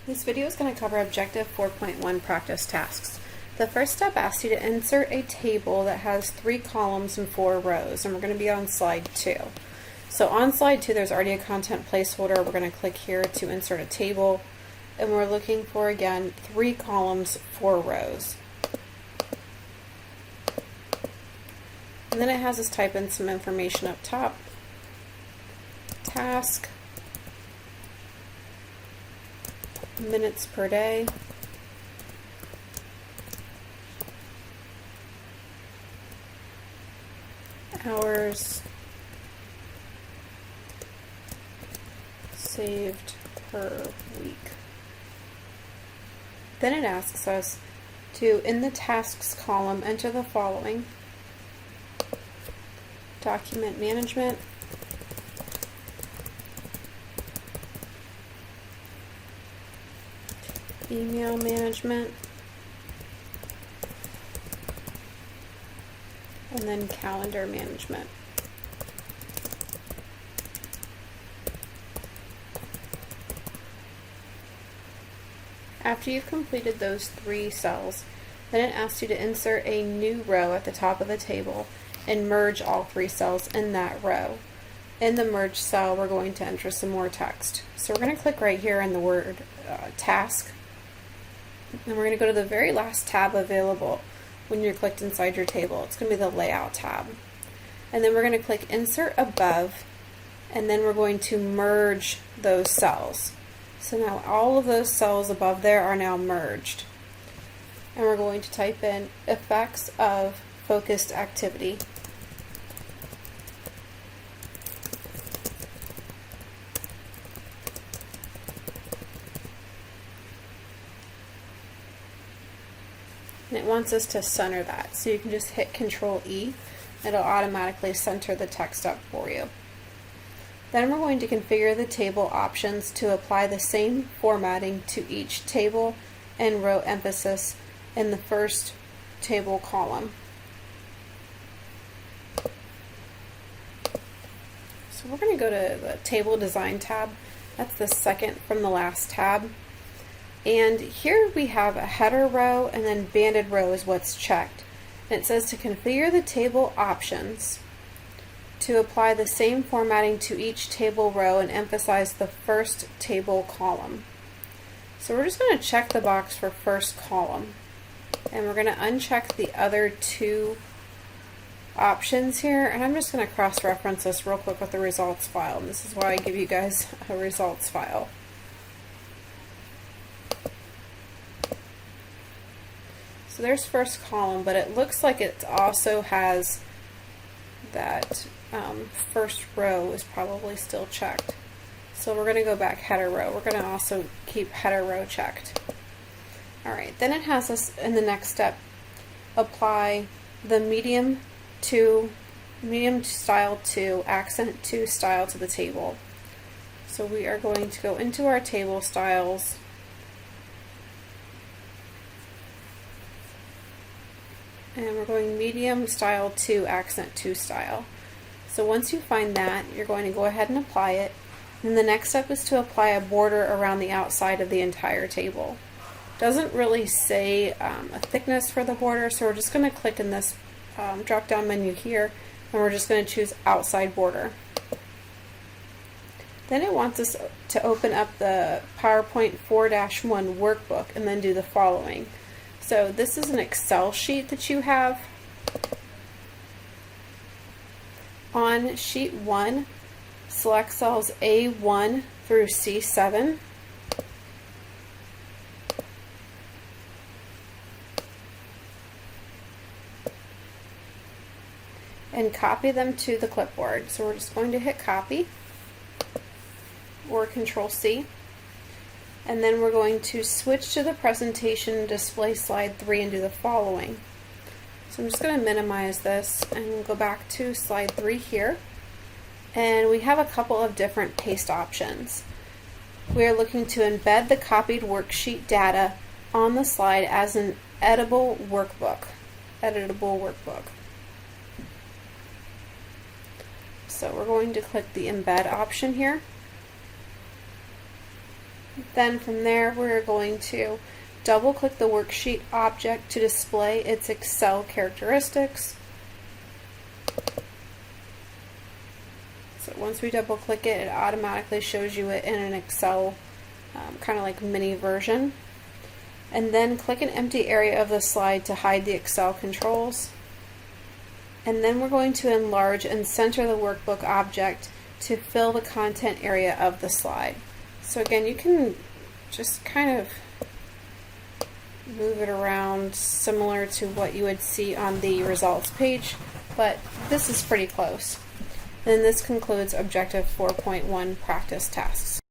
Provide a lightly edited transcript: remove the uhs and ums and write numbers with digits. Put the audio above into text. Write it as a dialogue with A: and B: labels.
A: This video is going to cover Objective 4.1 practice tasks. The first step asks you to insert a table that has 3 columns and 4 rows, and we're going to be on slide 2. So on slide 2 there's already a content placeholder. We're going to click here to insert a table, and we're looking for, again, 3 columns, 4 rows. And then it has us type in some information up top. Task, minutes per day, hours saved per week. Then it asks us to, in the tasks column, enter the following: document management, email management, and then calendar management. After you've completed those 3 cells, then it asks you to insert a new row at the top of the table and merge all 3 cells in that row. In the merge cell, we're going to enter some more text. So we're going to click right here on the word task, and we're going to go to the very last tab available when you're clicked inside your table. It's going to be the layout tab. And then we're going to click insert above, and then we're going to merge those cells. So now all of those cells above there are now merged. And we're going to type in effects of focused activity. And it wants us to center that. So you can just hit Control E. It'll automatically center the text up for you. Then we're going to configure the table options to apply the same formatting to each table and row emphasis in the first table column. So we're going to go to the Table Design tab. That's the second from the last tab. And here we have a header row, and then banded row is what's checked. And it says to configure the table options to apply the same formatting to each table row and emphasize the first table column. So we're just going to check the box for first column, and we're going to uncheck the other 2 options here, and I'm just going to cross-reference this real quick with the results file, and this is why I give you guys a results file. So there's first column, but it looks like it also has that first row is probably still checked. So we're going to go back header row. We're going to also keep header row checked. Alright, then it has us in the next step apply the medium style to accent to style to the table. So we are going to go into our table styles, and we're going medium style to accent to style. So once you find that, you're going to go ahead and apply it. And the next step is to apply a border around the outside of the entire table. Doesn't really say a thickness for the border, so we're just going to click in this drop down menu here, and we're just going to choose outside border. Then it wants us to open up the PowerPoint 4-1 workbook and then do the following. So this is an Excel sheet that you have. On sheet 1, select cells A1 through C7. And copy them to the clipboard. So we're just going to hit copy or Control C. And then we're going to switch to the presentation display slide 3 and do the following. So I'm just going to minimize this and go back to slide 3 here. And we have a couple of different paste options. We are looking to embed the copied worksheet data on the slide as an editable workbook. So we're going to click the embed option here. Then from there, we're going to double click the worksheet object to display its Excel characteristics. So once we double click it, it automatically shows you it in an Excel kind of like mini version. And then click an empty area of the slide to hide the Excel controls. And then we're going to enlarge and center the workbook object to fill the content area of the slide. So again, you can just kind of move it around similar to what you would see on the results page, but this is pretty close. And this concludes Objective 4.1 practice tasks.